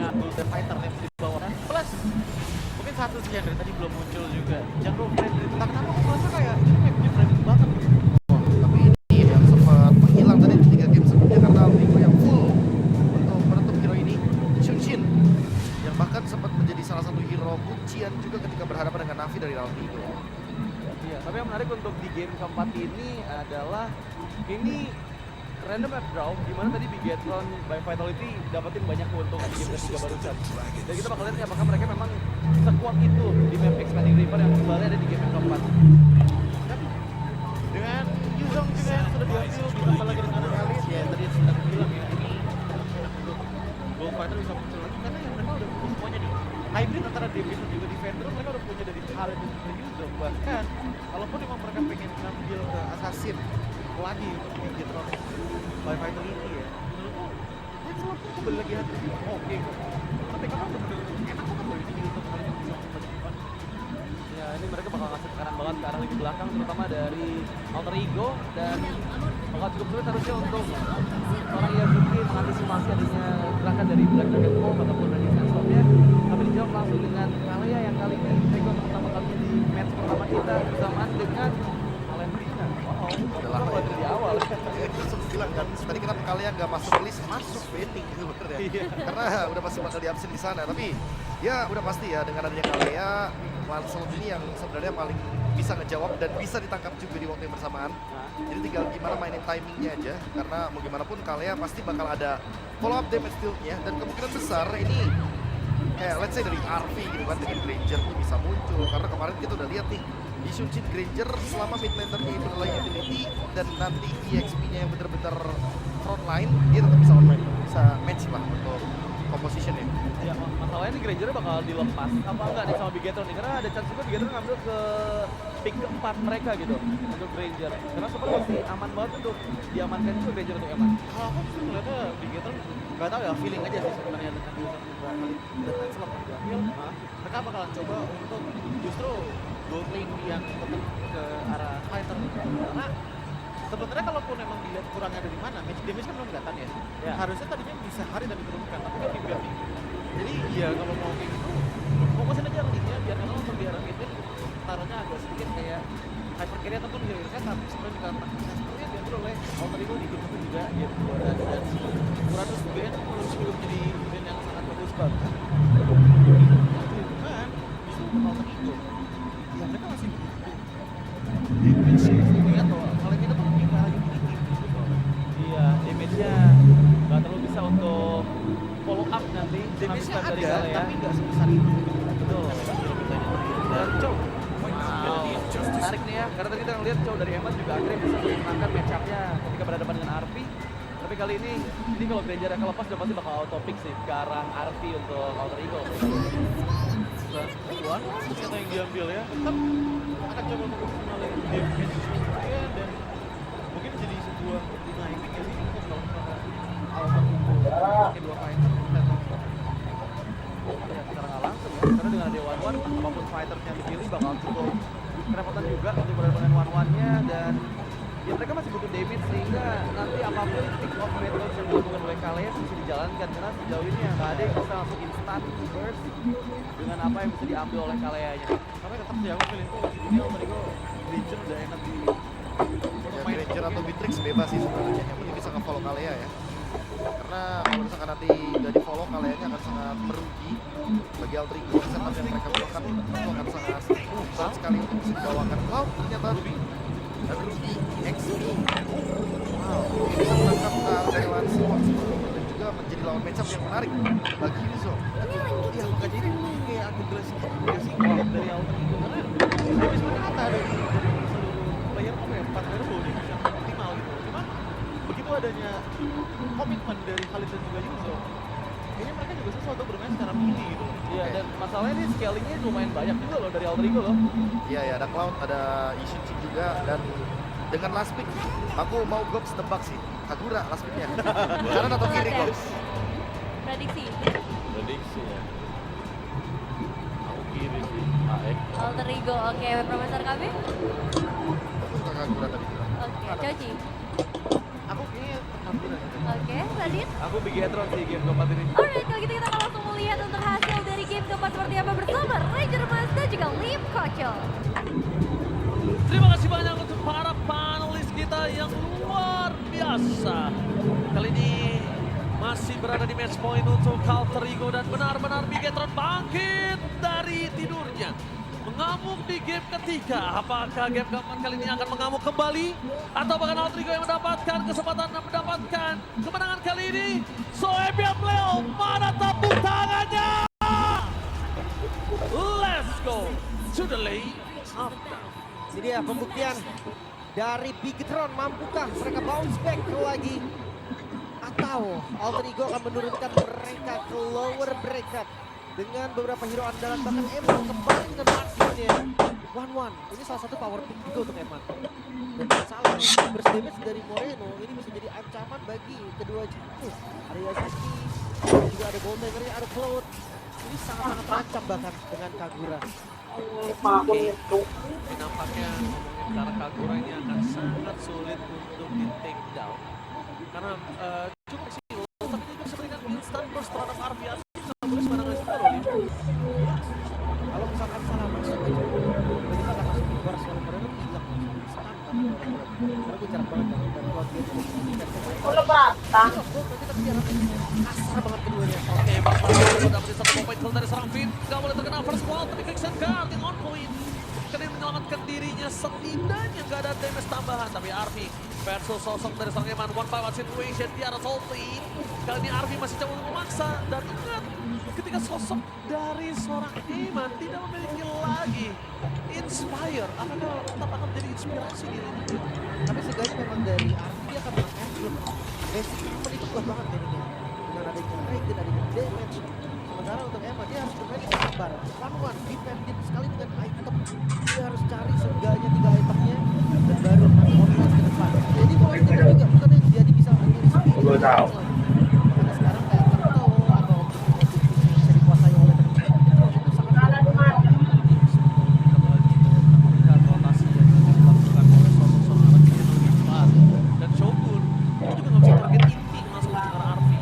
dengan Golden Fighter yang di bawah kan. Plus mungkin satu sih yang dari tadi belum muncul juga. Jungle Friendly. Entah kenapa aku merasa kayak ini mapnya friendly banget. Tapi ini yang sempat menghilang tadi di 3 game sebelumnya karena Alvigo yang full untuk menutup hero ini, Shunshin, yang bahkan sempat menjadi salah satu hero kuncian juga ketika berhadapan dengan Navi dari Alvigo. Iya, tapi yang menarik untuk di game keempat ini adalah ini random map draw di mana tadi Bigetron by Vitality dapetin banyak keuntungan di game ketiga barusan. Dan kita bakal lihat nih apakah mereka memang sekuat itu di map Expanding River yang kembali ada di game yang keempat. Dengan Yuzong juga yang sudah diambil ditambah lagi dengan Alice ya tadi sudah bilang ya ini enak untuk Gold Fighter bisa muncul lagi karena yang mereka udah punya semuanya nih hybrid antara DPS dan juga Defender mereka udah punya dari Khaled dan juga Yuzong bahkan kalaupun memang mereka pengen ngambil ke Assassin lagi untuk Bigetron by Fighter ini ya menurutku dia selalu kembali lagi hati oke kok tapi kalau bener-bener enak banget loh ini untuk kalian bisa mempercepat. Ya, ini mereka bakal ngasih tekanan banget ke arah lini belakang terutama dari Alter Ego dan bakal cukup sulit harusnya untuk orang yang mungkin mengantisipasi adanya gerakan dari Black Dragon Bomb ataupun Resistance Storm-nya tapi dijawab langsung dengan Kalea yang kali ini take out pertama kali di match pertama kita bersamaan dengan Valentina. Wow, Adalah udah di awal. Itu sempat bilang kan, tadi kenapa kalian nggak masuk list, masuk betting sebenarnya. Karena udah pasti bakal diabsen di sana. Tapi ya udah pasti ya dengan adanya Kalea, Lancelot ini yang sebenarnya paling bisa ngejawab dan bisa ditangkap juga di waktu yang bersamaan. Jadi tinggal gimana mainin timingnya aja. Karena mau gimana pun Kalea pasti bakal ada follow up damage deal-nya dan kemungkinan besar ini kayak let's say dari RV gitu kan dengan Granger tuh bisa muncul karena kemarin kita udah lihat nih di Shunshin Granger selama mid laner-nya itu adalah utility dan nanti EXP-nya yang bener-bener frontline dia tetap bisa online, bisa match lah untuk composition-nya. Ya, masalahnya nih Granger bakal dilepas apa enggak nih sama Bigetron nih karena ada chance juga Bigetron ngambil ke pick keempat mereka gitu untuk Granger karena seperti masih aman banget untuk diamankan juga Granger untuk aman. Kalau aku sih ngeliatnya Bigetron nggak tahu ya feeling aja sih sebenarnya dengan Yuzong juga kali dan Lancelot yang diambil mereka bakalan coba untuk justru gold lane yang tetap ke arah fighter karena sebenarnya kalaupun memang dilihat kurangnya dari mana match damage kan belum kelihatan ya. Harusnya tadinya bisa hari dan diturunkan tapi kan dibiar tinggi jadi ya kalau mau kayak gitu fokusin aja lane-nya biar kalau untuk di arah mid lane taruhnya agak sedikit kayak hyper carry ataupun hero setup seperti dikatakan sepertinya diambil oleh Alter Ego di game itu juga gitu dan Uranus band terus juga menjadi band yang sangat bagus banget cuman justru untuk Alter Ego ya mereka masih butuh damage ini atau kalian kita tuh lebih ke arah utility gitu. Iya, damage-nya nggak terlalu bisa untuk follow up nanti. Damage-nya dari ada Kalea. tapi nggak sebesar itu Betul. dan Chow Wow, menarik nih ya, karena tadi kita ngeliat Chow dari Emas juga akhirnya bisa memenangkan match-up-nya ketika berhadapan dengan Arvi. Tapi kali ini kalau Granger yang lepas udah pasti bakal auto pick sih ke arah Arvi untuk Alter Ego. Tuan kata yang diambil ya tetap akan coba mengoptimalkan damage ya dan mungkin jadi sebuah dynamic ya sih untuk melakukan awal kedua fighter Ya, secara nggak langsung ya, karena dengan ada one-one, apapun fighters yang dipilih bakal cukup kerepotan juga untuk berhadapan dengan one-one-nya dan ya mereka masih butuh damage sehingga nanti apapun pick off methods yang dilakukan oleh Kalea bisa dijalankan karena sejauh ini ya nggak ada yang bisa langsung instant burst dengan apa yang bisa diambil oleh Kalea-nya. tapi tetap sih aku feeling tuh ini Alter Ego Granger udah enak di Ya, Granger atau Bitrix bebas sih sebenarnya, yang penting bisa nge-follow Kalea ya. Karena kalau misalkan nanti udah di-follow, Kaleanya akan sangat merugi bagi Alter Ego. Setup yang mereka buatkan itu akan sangat susah sekali untuk bisa dibawakan. Wow, ternyata Ruby dan Ruby XP. Wow, ini bisa menangkap ke arah dari Lancelot dan juga menjadi lawan matchup yang menarik bagi Yuzong. ya makanya ini kayak agak jelas juga sih dari Alter Ego karena damage mereka kata dari seluruh player apa ya 4 player loh damage yang optimal gitu cuma begitu adanya komitmen dari Khalid dan juga Yuzong kayaknya mereka juga susah untuk bermain secara mini gitu. Iya, dan masalahnya ini scalingnya lumayan banyak juga loh dari Alter Ego loh. Iya ya, ada Cloud, ada Ishichi juga dan dengan last pick aku mau Gops tebak sih Kagura last picknya kanan atau kiri Gops? Prediksi Prediksi ya. Aku kiri sih. Alter Ego, oke, Profesor KB? Aku suka Kagura tadi bilang. Oke, Coci? Aku kayaknya Kagura sih. Oke, Radit? Aku Bigetron sih game keempat ini. Alright, kalau gitu kita akan langsung melihat seperti apa bersama Ranger Mas dan juga Lim Kocho. Terima kasih banyak untuk para panelis kita yang luar biasa. Kali ini masih berada di match point untuk Alter Ego dan benar-benar Bigetron bangkit dari tidurnya. Mengamuk di game ketiga. Apakah game keempat kali ini akan mengamuk kembali? Atau bahkan Alter Ego yang mendapatkan kesempatan dan mendapatkan kemenangan kali ini? So Epian Leo, mana tepuk tangannya? Let's go to the lane up. Ini dia pembuktian dari Bigetron, mampukah mereka bounce back lagi? Atau Alter Ego akan menurunkan mereka ke lower bracket dengan beberapa hero andalan, bahkan Eman kembali dengan marginnya 1-1. Ini salah satu power pick juga untuk Eman. Dan salah burst damage dari Moreno ini bisa jadi ancaman bagi kedua jatuh. Ada Yasuki, juga ada Golden, ada Cloud. Ini sangat-sangat terancam bahkan dengan Kagura. Tapi nampaknya ngomongin ke arah Kagura ini akan sangat sulit untuk di take down. Karena cukup sih, tapi dia bisa berikan instant burst terhadap Arvias. Nggak boleh sembarangan juga loh, Lim. Kalau misalkan salah masuk aja, berarti kan akan masuk burst kalau Moreno hilang langsung. Karena gue jarang banget dari Cloud Gate. Udah berata. Nanti kan dia kasar banget keduanya. Oke, Bapak dapetin satu point kill dari serang Fit. Nggak boleh terkena first wall, tapi Quicksand Guard yang on point. Karena yang menyelamatkan dirinya setidaknya nggak ada damage tambahan. Tapi Arvi versus sosok dari serang Eman. 1-5 situation, dia ada salty. Kali ini Arvi masih coba untuk memaksa. Dan ingat, ketika sosok dari seorang Eman tidak memiliki lagi Inspire, apakah tetap akan menjadi inspirasi dirinya? Tapi seenggaknya memang dari Arti dia akan menang Emblem. Basic Human itu kuat banget jadinya. Dengan adanya rate dan adanya damage. Sementara untuk Emma dia harus bermain dengan sabar. One-one, dependent sekali dengan item. Dia harus cari seenggaknya 3 itemnya. Dan baru nanti online ke depan. Jadi poin kita juga bukan yang jadi bisa menjadi sendiri. Gue tahu. Karena sekarang kayak Turtle atau objek-objek yang bisa dikuasai oleh teman-teman itu sangat Ada di mana? Melihat rotasi yang dilakukan oleh sosok-sosok Arvi yang lebih cepat. Dan Shogun itu juga nggak bisa target inti langsung ke arah Arvi.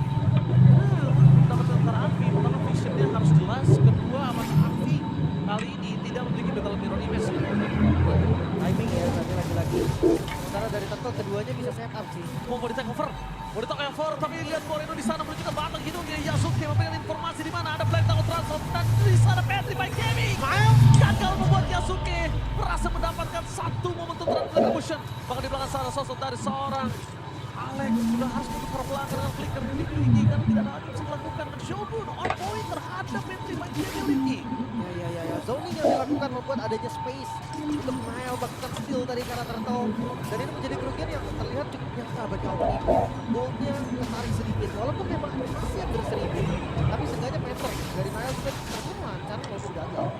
Mendapatkan ke arah Arvi, pertama visionnya harus jelas. Kedua, apakah Arvi kali ini tidak memiliki battle mirror image? timing ya berarti lagi-lagi. Sementara dari Turtle keduanya bisa setup sih. Mau di take over, tapi lihat Moreno di sana menuju ke batang hidungnya. Yasuke memberikan informasi di mana ada Black Tower Transfer dan di sana Petrify Gaming. Gagal membuat Yasuke merasa mendapatkan satu momentum retribution. Bahkan di belakang sana sosok dari seorang Alex sudah harus menutup perbelakang dengan flicker yang dimiliki karena tidak ada lagi yang bisa dilakukan. Dan Shogun on point terhadap Petrify Gaming. Ya. Zoning yang dilakukan membuat adanya space untuk Nile melakukan steal dari karakter Turtle. Dan ini menjadi kerugian yang terlihat cukup nyata bagi Alter Ego. Goldnya ketarik sedikit, walaupun memang masih yang berseribu. Tapi seenggaknya Peter dari Nile juga terus lancar walaupun gagal.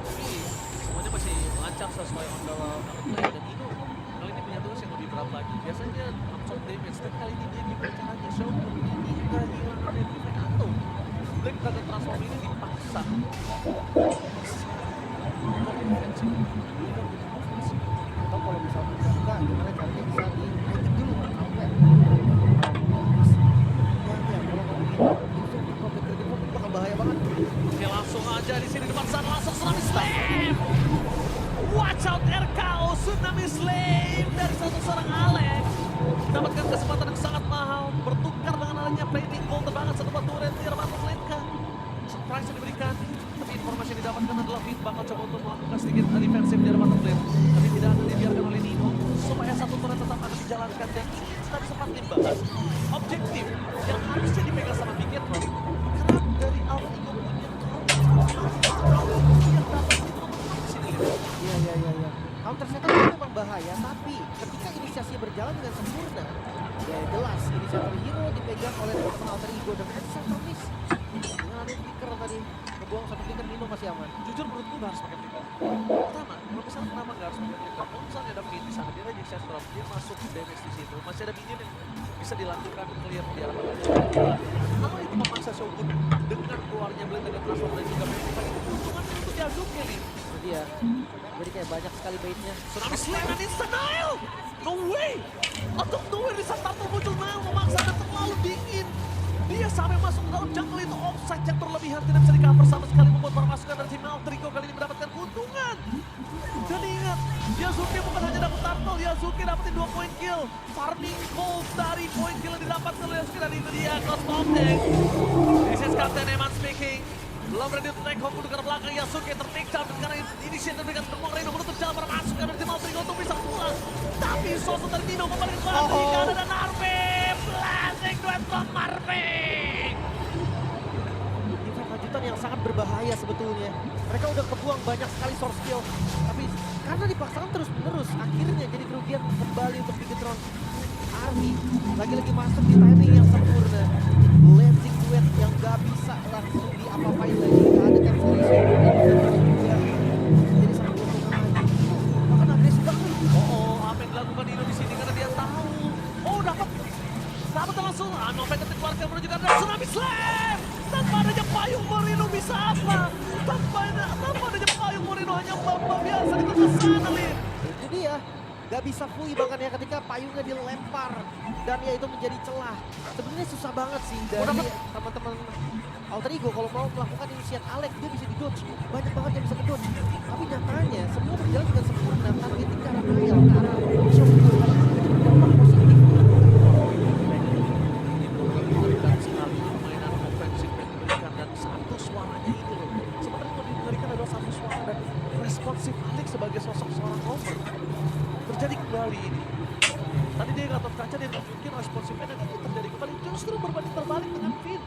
Tapi semuanya masih lancar sesuai on the play dan Ino kali ini punya tugas yang lebih berat lagi. Biasanya absorb damage, tapi kali ini dia gimana caranya Shogun ini kehilangan Petrify atau Black Dragon Transform ini dipaksa. Atau kalau misalnya suka gimana caranya bisa dinaikin dulu sampai kalau ngomongin di kompetitif itu bakal bahaya banget. Oke, langsung aja di sini depan sana langsung tsunami slam. Watch out RKO tsunami slam dari seorang Alex. Dapatkan kesempatan yang sangat mahal bertukar dengan adanya plating gold terbangan satu batu rentier batu Lenka. Surprise yang diberikan, tapi informasi yang didapatkan adalah Fit bakal coba untuk melakukan sedikit defensif di arah bottom lane, tapi tidak akan dibiarkan oleh Nino supaya satu turret tetap akan dijalankan. Dan ini tadi sempat dibahas objektif yang harusnya dipegang sama Bigetron karena dari Alter Ego punya yang dapat di sini. Iya. Counter setup itu memang bahaya, tapi ketika inisiasi berjalan dengan sempurna, ya jelas inisiator hero dipegang oleh teman Alter Ego dan inisiator miss. Dengan ada flicker tadi, ngebuang satu flicker Nino masih aman. Jujur menurutku nggak harus pakai flicker. Pertama, kalau misalnya kenapa nggak harus pakai flicker? Kalau misalnya ada Fit di sana, dia aja drop, dia masuk damage di situ, masih ada minion yang bisa dilakukan clear di arah belakang. Kalau itu memaksa Shogun dengan keluarnya Blade dengan transform dan juga Petrify itu keuntungannya untuk Yasuke nih. Itu dia. Jadi kayak banyak sekali baitnya. Tsunami Slam dan Instant Nile! No way! Out of nowhere di saat Turtle muncul Nile memaksa dan terlalu dingin. Dia sampai masuk ke dalam jungle itu offside yang berlebihan, tidak bisa di-cover sama sekali, membuat para pasukan dari tim Alterigo kali ini mendapatkan keuntungan. Dan ingat, Yasuke bukan hanya dapat turtle, Yasuke dapetin 2 poin kill. Farming gold dari poin kill yang didapatkan oleh Yasuke, dan itu dia Close Bombing. This is Captain Eman speaking. Belum ready to take home untuk ke belakang, Yasuke ter-take down karena inisiatif dengan terbang Reno menutup jalan para pasukan dari tim Alterigo untuk bisa pulang. Tapi sosok dari Nino kembali ke belakang, Hikana dan Arfi. Blasting duet from Arfi. Defense lanjutan yang sangat berbahaya sebetulnya. Mereka udah kebuang banyak sekali source kill. Tapi karena dipaksakan terus-menerus, akhirnya jadi kerugian kembali untuk Bigetron. Army lagi-lagi masuk di timing yang sempurna. Blazing duet yang gak bisa langsung diapa-apain lagi. Gak ada cancellation. Jadi sangat keuntungan lagi. Bahkan agresif banget. Apa yang dilakukan Nino di sini karena dia tahu. Dapat langsung. Sampai keluarga menuju ke arah Tsunami Slam. Tanpa adanya payung Moreno bisa apa? Tanpa adanya payung Moreno hanya mbak biasa di tengah sana, Lin. Itu dia. Gak bisa fully bahkan ya ketika payungnya dilempar. Dan ya itu menjadi celah. Sebenarnya susah banget sih dari teman-teman Alterigo kalau mau melakukan inisiat Alex dia bisa di-dodge. Banyak banget yang bisa di-dodge. Tapi nyatanya semua berjalan dengan sempurna. Targeting ke arah Nail, ke arah Shogun. Dampak positif. Mengerikan sekali permainan ofensif yang diberikan dan satu suaranya ini loh. Sebenarnya yang diberikan adalah satu suara dan responsif Alex sebagai sosok seorang over. Terjadi kembali ini. Tadi dia Gatot Kaca dia tunjukin responsifnya dan ini terjadi kembali. Justru berbanding terbalik dengan Finn.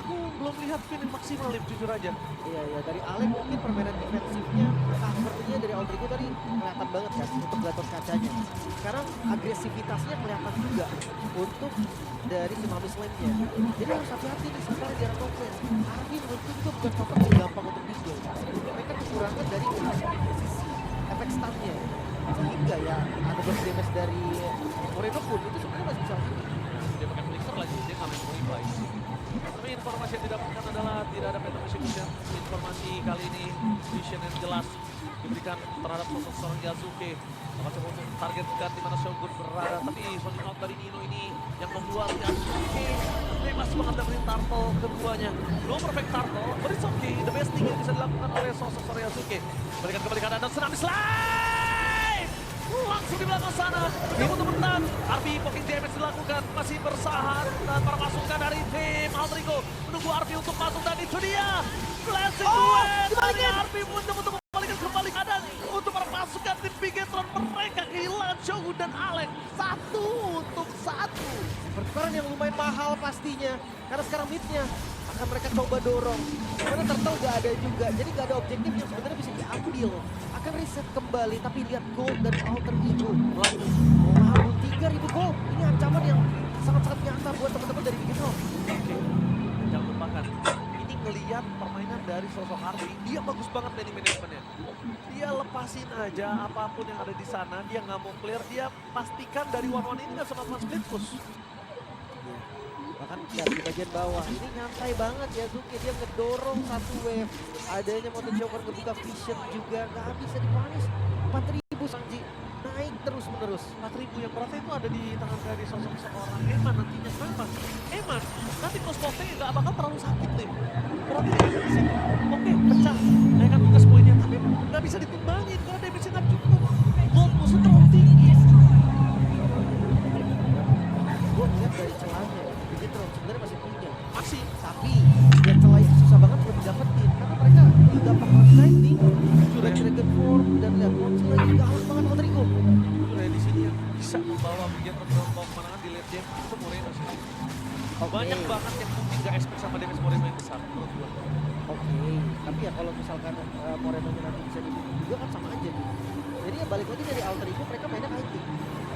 Aku belum lihat Finn yang maksimal, Lim, jujur aja. Iya, dari Alex mungkin permainan defensifnya covernya dari Alterigo tadi kelihatan banget kan untuk Gatot Kacanya. Sekarang agresivitasnya kelihatan juga untuk dari si Mami Slam-nya. Jadi harus hati-hati nih sekarang di arah top lane. Arvin menurutku juga bukan faktor yang gampang untuk dibuild. Mereka kekurangan dari posisi efek stun-nya. Sehingga ya ada burst damage dari Moreno pun itu sebenarnya masih bisa lakukan. Dia pakai flicker lagi, dia nggak main Moribay. Tapi informasi yang didapatkan adalah tidak ada Phantom Vision. Informasi kali ini vision yang jelas diberikan terhadap sosok seorang Yasuke. Akan coba untuk targetkan di mana Shogun berada, tapi falling out dari Nino ini yang membuat Yasuke bebas banget dari turtle keduanya. Belum perfect turtle, but it's okay. The best thing yang bisa dilakukan oleh sosok seorang Yasuke. Berikan kembali keadaan dan Tsunami Slime! Langsung di belakang sana, dia untuk bertahan. Arfi poking damage dilakukan, masih bersahan. Dan para pasukan dari tim Alterigo menunggu Arfi untuk masuk dan itu dia. Blessing duet dari Arfi untuk membalikan kembali keadaan untuk para pasukan tim Bigetron. Mereka kehilangan Shogun dan Alex 1-1. Pertukaran yang lumayan mahal pastinya. Karena sekarang mid-nya akan mereka coba dorong. Karena turtle gak ada juga. Jadi gak ada objektif yang sebenarnya bisa diambil. Akan reset kembali. Tapi lihat gold dari Alterigo. Wow, 3.000 gold. Ini ancaman yang sangat-sangat nyata buat teman-teman dari Bigetron. Oke, jangan lupakan. Ini ngelihat permainan dari sosok Arfi. Dia bagus banget dari manajemennya. Dia lepasin aja apapun yang ada di sana. Dia nggak mau clear. Dia pastikan dari one-one ini nggak sama split push. Bahkan lihat di bagian bawah ini nyantai banget ya Zuki, dia ngedorong satu wave. Adanya Mountain Choker ngebuka vision juga nggak bisa dipanis. 4.000 Sangji naik terus menerus. 4.000 yang beratnya itu ada di tangan dari sosok seorang Eman nantinya. Kenapa? Eman nanti cost potnya nggak bakal terlalu sakit nih. Berarti dia di sini. Oke, pecah. Naikkan tugas poinnya tapi nggak bisa ditumbangin karena damage-nya nggak cukup. Gold musuh terlalu tinggi. Gue lihat dari celahnya Bigetron sebenarnya masih punya. Masih. Tapi lihat celah itu susah banget buat didapetin karena mereka gampang onside nih. Sudah Dragon Form dan lihat launching lagi galak banget Alterigo. Jujur ya di sini yang bisa membawa Bigetron ke kemenangan di late game itu Moreno sih. Banyak banget yang mungkin gak expect sama damage Moreno yang besar menurut gue. Oke, tapi ya kalau misalkan Moreno-nya nanti bisa dibunuh juga kan sama aja nih. Jadi ya balik lagi dari Alterigo mereka mainnya kiting.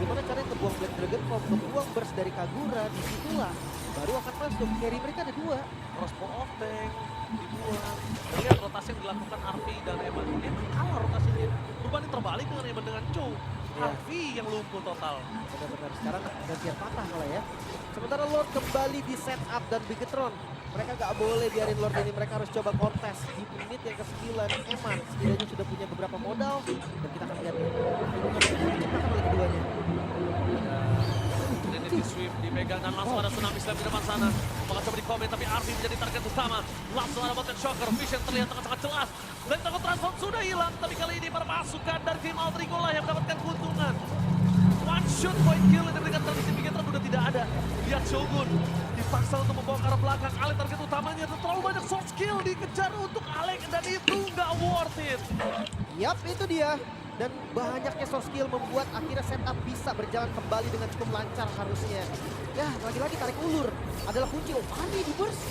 Gimana caranya kebuang Black Dragon Form, kebuang burst dari Kagura, disitulah baru akan masuk. Carry mereka ada 2. Crossbow off tank dibuang. Dan lihat rotasi yang dilakukan Arfi dan Eman. Eman kalah rotasinya. Berbanding terbalik dengan Eman dengan Cho. Arfi yang lumpuh total. Benar-benar sekarang gantian patah malah ya. Sementara Lord kembali di setup dan Bigetron. Mereka gak boleh biarin Lord ini, mereka harus coba kontes di menit yang ke-9. Eman setidaknya sudah punya beberapa modal dan kita akan lihat ya. Diciptakan oleh keduanya. Ini Dirty Swift dipegang dan langsung ada Tsunami Slam di depan sana. Bakal coba di komen tapi Arfi menjadi target utama. Langsung ada Mountain Shocker, Vision terlihat sangat jelas. Dan takut transform sudah hilang, tapi kali ini para pasukan dari tim Alter Ego lah yang mendapatkan keuntungan. One shot point kill yang diberikan tradisi Bigetron udah tidak ada. Lihat Shogun dipaksa untuk membawa ke arah belakang. Alek target utamanya terlalu banyak soft skill dikejar untuk Alek dan itu nggak worth it. Yap, itu dia. Dan banyaknya soft skill membuat akhirnya setup bisa berjalan kembali dengan cukup lancar harusnya. Ya, lagi-lagi tarik ulur adalah kunci. Oh, Ani di burst.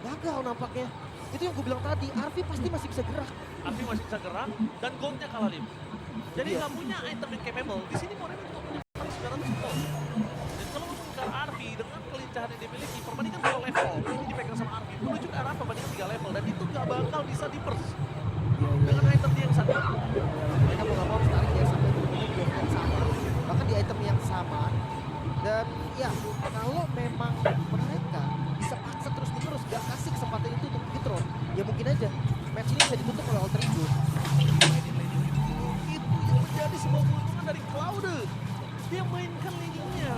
Gagal nampaknya. Itu yang gue bilang tadi, Arfi pasti masih bisa gerak. Arfi masih bisa gerak dan goldnya kalah Lim. Jadi Iya. nggak punya item yang capable. Di sini Moreno juga punya paling 900 gold. Dan kalau ngomong ke Arfi dengan kelincahan yang dimiliki, perbandingan 2 level ini dipegang sama Arfi menuju ke arah perbandingan 3 level dan itu nggak bakal bisa di burst dengan item dia yang satu. Mereka mau nggak mau harus tarik ya sampai benar-benar di level yang sama. Bahkan di item yang sama. Dan ya, kalau memang mereka bisa paksa terus-menerus gak kasih kesempatan itu untuk Bigetron, ya mungkin aja match ini bisa ditutup oleh Alter Ego. Itu yang menjadi sebuah keuntungan dari Cloud. Dia mainkan lininya,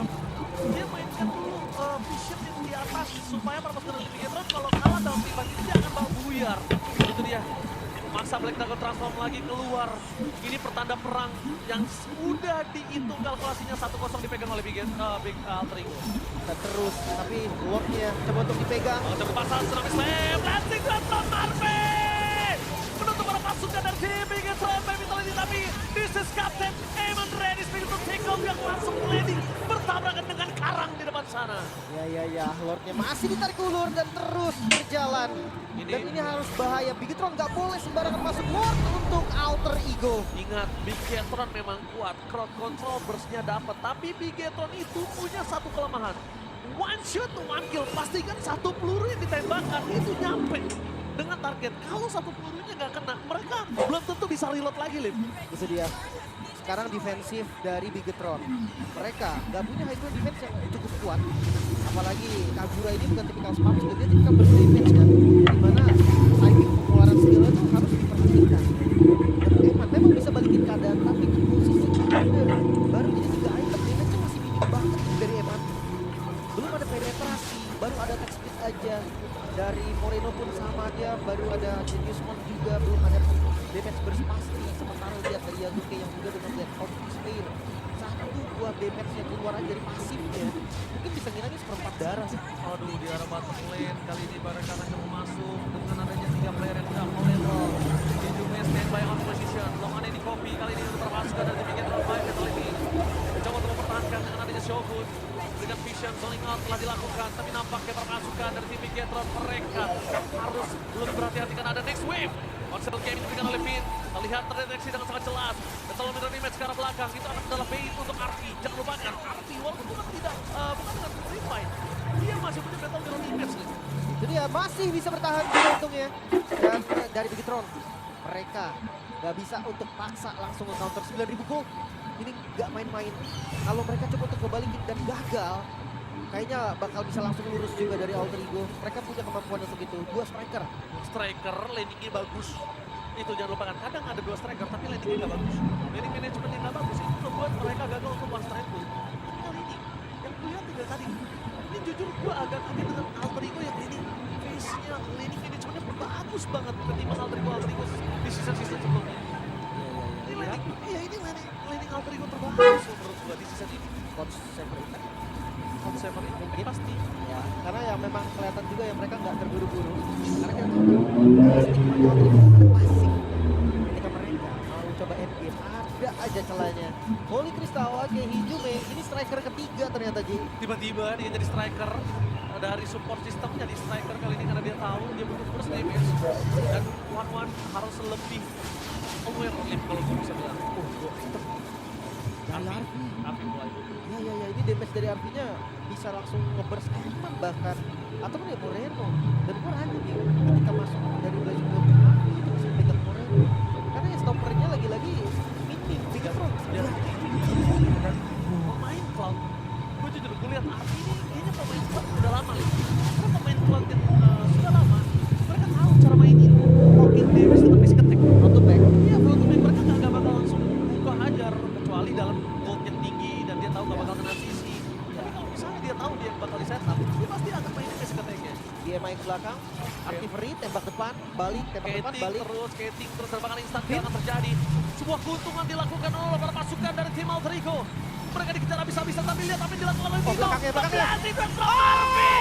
dia mainkan dulu vision yang di atas supaya para pasukan dari Bigetron kalau kalah dalam tim ini dia akan bawa buyar. Itu dia. Maksa Black Dragon transform lagi keluar. Ini pertanda perang yang sudah dihitung kalkulasinya 1-0 dipegang oleh Big Alter Ego. Dan terus, tapi Lordnya coba untuk dipegang. Mau coba pasang Tsunami Slam, Lansing Transform Marve! Menutup para pasukan dari tim Bigetron Vitality, tapi this is Captain Eamon ready untuk take off yang langsung landing bertabrakan dengan karang di depan sana. Ya, Lordnya masih ditarik ulur dan terus berjalan. Dan ini harus bahaya, Bigetron nggak boleh sembarangan masuk Lord untuk Alter Ego. Ingat, Bigetron memang kuat, crowd control burst-nya dapat, tapi Bigetron itu punya satu kelemahan. One shot, one kill, pastikan satu peluru yang ditembakkan itu nyampe dengan target. Kalau satu pelurunya nggak kena, mereka belum tentu bisa reload lagi, Lim. Itu dia. Sekarang defensif dari Bigetron. Mereka nggak punya high ground defense yang cukup kuat. Apalagi Kagura ini bukan tipikal spam skill, dia tipikal burst damage kan. Dimana timing pengeluaran skillnya itu harus diperhatikan. Dan Eman memang bisa balikin keadaan, tapi di posisi under baru jadi 3 item, damage-nya masih minim banget dari Eman. Belum ada penetrasi, baru ada attack speed aja. Dari Moreno pun sama, dia baru ada Genius Mon juga, belum ada damage burst pasti. Sementara lihat dari Yazuke yang juga dengan Dead Out Despair. Satu buah damage yang keluar aja dari pasifnya. Mungkin bisa ngilangin seperempat darah sih. Aduh, di arah bottom lane kali ini mereka akan coba masuk dengan adanya 3 player yang udah level. Hijaunya standby on position. Longannya di copy kali ini untuk terpasukan dari Bigetron Vitality. Mencoba untuk mempertahankan dengan adanya Shogun. Berikan vision, zoning out telah dilakukan, tapi nampaknya permasukan dari tim Bigetron mereka harus belum berhati-hatikan ada next wave. Concealed game diberikan oleh Finn, terlihat terdeteksi dengan sangat jelas. Dan selalu mirror image ke arah belakang, itu akan adalah bait untuk Arfi. Jangan lupakan, Arfi walaupun bukan dengan free fight, dia masih punya battle mirror image. Itu dia, masih bisa bertahan juga untungnya. Dan dari Bigetron, mereka nggak bisa untuk paksa langsung nge-counter 9.000 gold. Ini nggak main-main. Kalau mereka coba untuk ngebalikin dan gagal, kayaknya bakal bisa langsung lurus juga dari Alter Ego. Mereka punya kemampuan untuk itu. 2 striker. Striker, landingnya bagus. Itu jangan lupakan, kadang ada 2 striker tapi landingnya nggak bagus. Landing manajemennya nggak bagus, itu membuat mereka gagal untuk one strike goal. Tapi kali ini, yang kulihat juga tadi, ini jujur gue agak kaget dengan Alter Ego yang landing face-nya, landing manajemennya bagus banget ketimbang Alter Ego di season-season sebelumnya. Ini landing Alter Ego terbagus menurut gue di season ini. Konsep ini mungkin pasti. Ya, karena ya memang kelihatan juga ya mereka nggak terburu-buru. Karena kita tahu stigma Alter Ego ada passing. Ketika mereka mau coba endgame, ada aja celahnya. Holy Crystal, oke, Hijume, ini striker ketiga ternyata Ji. Tiba-tiba dia jadi striker dari support system jadi striker kali ini karena dia tahu dia butuh burst damage dan one harus lebih aware kalau gue bisa bilang. Dari Arfi. Arfi mulai. Ya, ini damage dari Arfi-nya bisa langsung nge-burst Eman bahkan. Ataupun ya Moreno. Dan gue ragu nih ketika masuk dari Blazing Wave Arfi itu bisa pegang Moreno. Karena ya stoppernya lagi-lagi minim, Bigetron. Dan pemain Cloud, gue jujur gue lihat Arfi ini kayaknya pemain Cloud udah lama nih. Karena pemain Cloud yang sudah lama, mereka tahu cara main itu. Pocket damage itu basic attack. Front to back. Iya, front to back mereka nggak bakal langsung buka hajar kecuali dalam gold yang tinggi dan dia tahu nggak bakal kena CC. DMI ke belakang. Artillery, tembak depan, balik, tembak depan, balik. Skating terus serbangan instan yang akan terjadi. Sebuah keuntungan dilakukan oleh para pasukan dari tim Alter Ego. Mereka dikejar habis-habisan tapi lihat apa yang dilakukan oleh Vito. belakangnya. Hati-hati Arby!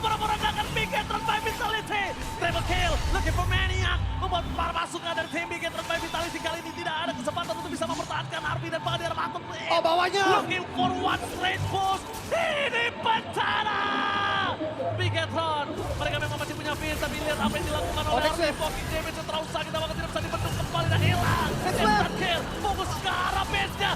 Pura-pura gagal Bigetron by Vitality. Triple kill, looking for Maniac. Membuat para pasukan dari tim Bigetron by Vitality kali ini tidak ada kesempatan untuk bisa mempertahankan Arby dan Badir Maton. Oh, bawahnya. Looking for one straight push. Ini bencana. Bigetron, mereka memang masih punya feel, tapi lihat apa yang dilakukan oleh next Arby. wave. Poking damage yang terlalu sakit, apakah tidak bisa dibendung kembali dan hilang. Instant kill, fokus ke arah base-nya.